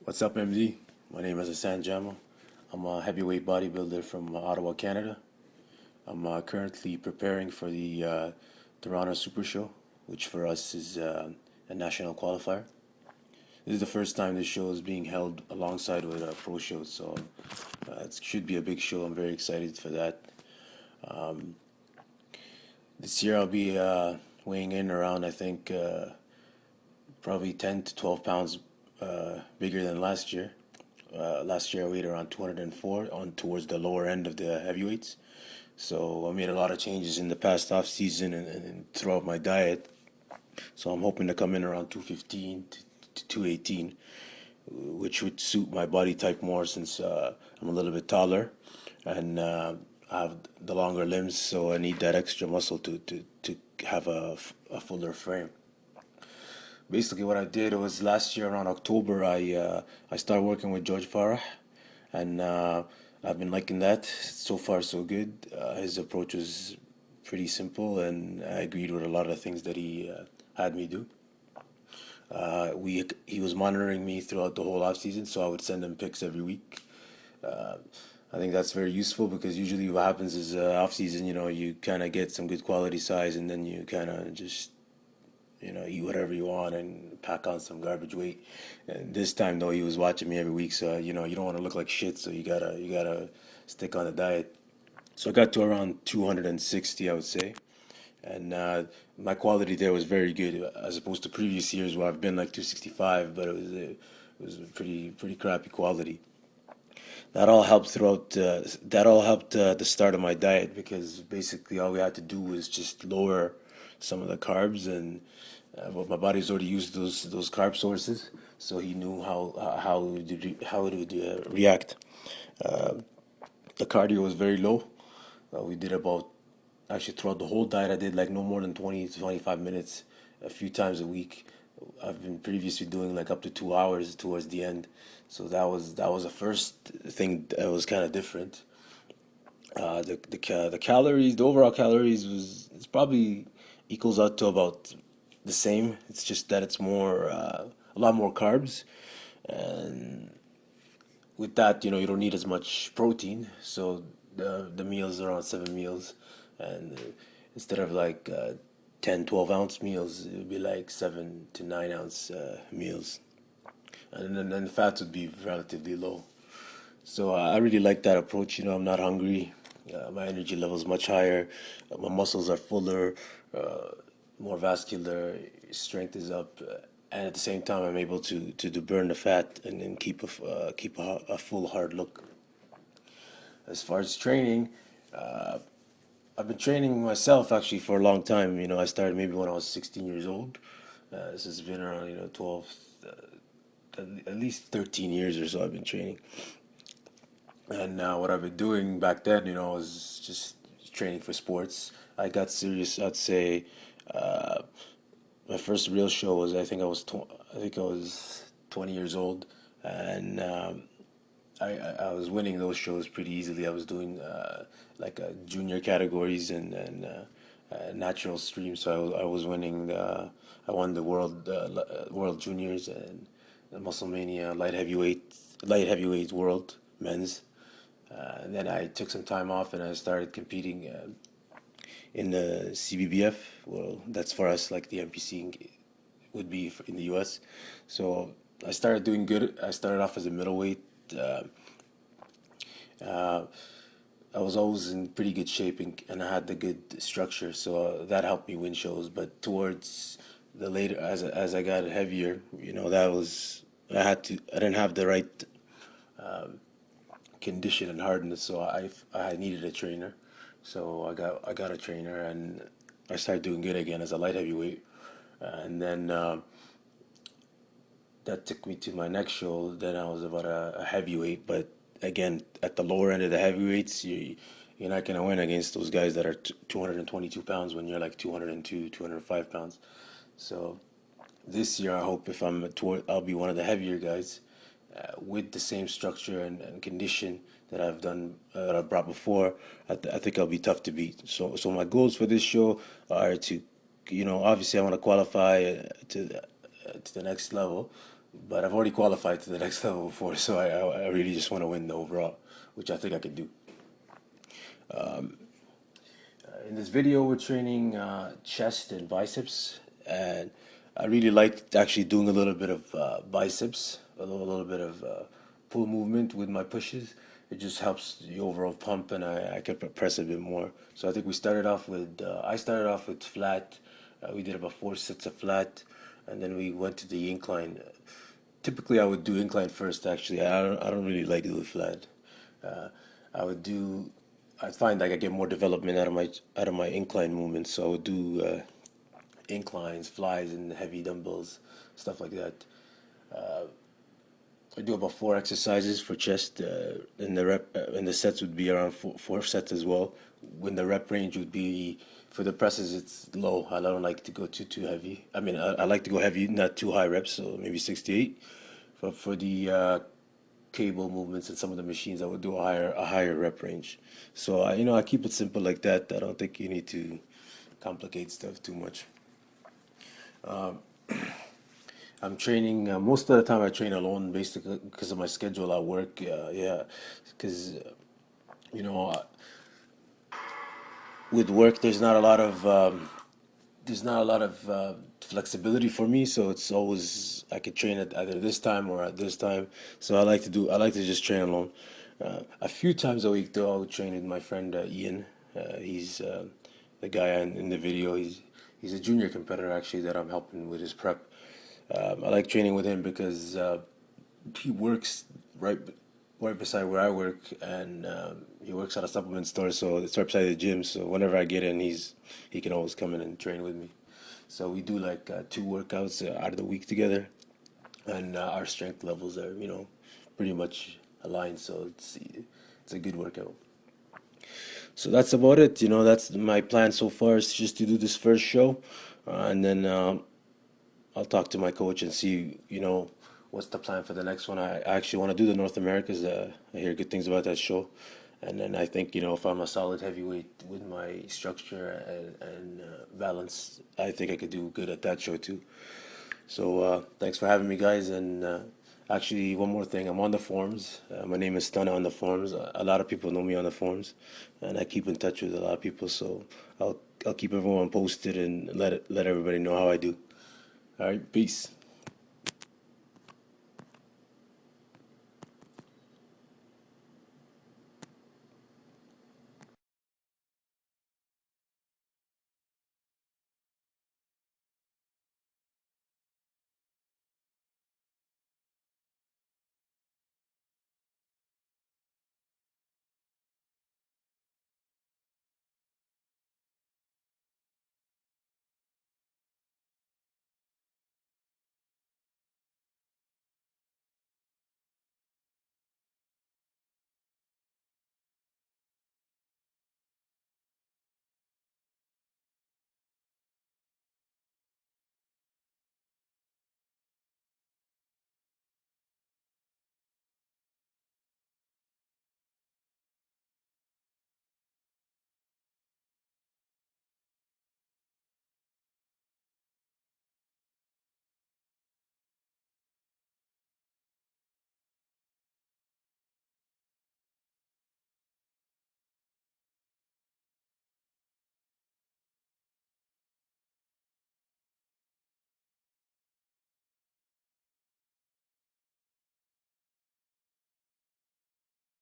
What's up, MD? My name is Hassan Jama. I'm a heavyweight bodybuilder from Ottawa, Canada. I'm currently preparing for the Toronto Super Show, which for us is a national qualifier. This is the first time this show is being held alongside with a pro show, so it should be a big show. I'm very excited for that. This year I'll be weighing in around, I think, probably 10 to 12 pounds bigger than last year. Last year I weighed around 204 on towards the lower end of the heavyweights. So I made a lot of changes in the past off season and throughout my diet. So I'm hoping to come in around 215 to 218, which would suit my body type more since I'm a little bit taller and I have the longer limbs. So I need that extra muscle to have a fuller frame. Basically, what I did was last year around October, I started working with George Farah, and I've been liking that. So far, so good. His approach was pretty simple, and I agreed with a lot of the things that he had me do. We He was monitoring me throughout the whole off season, so I would send him pics every week. I think that's very useful because usually what happens is off season, you kind of get some good quality size, and then you kind of just eat whatever you want and pack on some garbage weight. And this time though, he was watching me every week, so you don't want to look like shit, so you gotta stick on the diet. So I got to around 260, I would say, and my quality there was very good as opposed to previous years where I've been like 265, but it was a pretty crappy quality. That all helped the start of my diet because basically all we had to do was just lower some of the carbs and but my body's already used those carb sources, so he knew how it would react. The cardio was very low. We did about actually throughout the whole diet I did like no more than 20 to 25 minutes a few times a week. I've been previously doing like up to 2 hours towards the end, so that was the first thing that was kind of different. The calories, the overall calories was it's probably equals out to about the same. It's just that it's more a lot more carbs, and with that, you don't need as much protein. So the meals are around 7 meals, and instead of like 10, 12 ounce meals, it would be like 7 to 9 ounce meals, and then the fats would be relatively low. So I really like that approach. I'm not hungry. My energy level is much higher. My muscles are fuller, uh, more vascular. Strength is up, and at the same time, I'm able to burn the fat and keep a full hard look. As far as training, uh, I've been training myself actually for a long time. I started maybe when I was 16 years old. This has been around 12, at least 13 years or so. I've been training. And what I've been doing back then, was just training for sports. I got serious. I'd say uh, my first real show was I think I was 20 years old, and I was winning those shows pretty easily. I was doing like junior categories and natural stream, so I was winning. I won the world juniors and the Musclemania light heavyweight world men's. And then I took some time off and I started competing in the CBBF. Well, that's for us like the NPC would be in the US. So I started doing good. I started off as a middleweight. Uh, uh, I was always in pretty good shape and I had the good structure, so that helped me win shows. But towards the later, as I got heavier, that was I didn't have the right condition and hardness, so I needed a trainer. So I got a trainer and I started doing good again as a light heavyweight, and then that took me to my next show. Then I was about a heavyweight, but again at the lower end of the heavyweights, you're not gonna win against those guys that are 222 pounds when you're like 202, 205 pounds. So this year I hope if I'll be one of the heavier guys with the same structure and condition that I've brought before. I think I'll be tough to beat. So my goals for this show are to, obviously I want to qualify to the next level, but I've already qualified to the next level before, so I really just want to win the overall, which I think I could do. In this video, we're training chest and biceps, and I really like actually doing a little bit of biceps, little bit of pull movement with my pushes. It just helps the overall pump, and I can press a bit more. So I think we started off with I started off with flat. We did about 4 sets of flat, and then we went to the incline. Typically, I would do incline first. Actually, I don't really like doing flat. Uh, I would do. I find like I get more development out of my incline movements. So I would do inclines, flies, and heavy dumbbells, stuff like that. I do about 4 exercises for chest, and the sets would be around four sets as well. When the rep range would be for the presses, it's low. I don't like to go too heavy. I mean, I like to go heavy, not too high reps, so maybe 68. But for the cable movements and some of the machines, I would do a higher rep range. So I keep it simple like that. I don't think you need to complicate stuff too much. I'm training most of the time. I train alone, basically because of my schedule at work. Yeah, because you know, with work, there's not a lot of flexibility for me. So it's always I could train at either this time or at this time. So I like to just train alone. A few times a week, though, I would train with my friend Ian. He's the guy in the video. He's a junior competitor actually that I'm helping with his prep. I like training with him because he works right right beside where I work, and he works at a supplement store, so it's right beside the gym. So whenever I get in, he can always come in and train with me. So we do like 2 workouts out of the week together, and our strength levels are pretty much aligned. So it's a good workout. So that's about it. That's my plan so far is just to do this first show, and then I'll talk to my coach and see, what's the plan for the next one. I actually want to do the North Americas. I hear good things about that show. And then I think, if I'm a solid heavyweight with my structure and balance, I think I could do good at that show too. So thanks for having me, guys. And actually, one more thing. I'm on the forums. My name is Stunna on the forums. A lot of people know me on the forums, and I keep in touch with a lot of people. So I'll keep everyone posted and let everybody know how I do. All right, peace.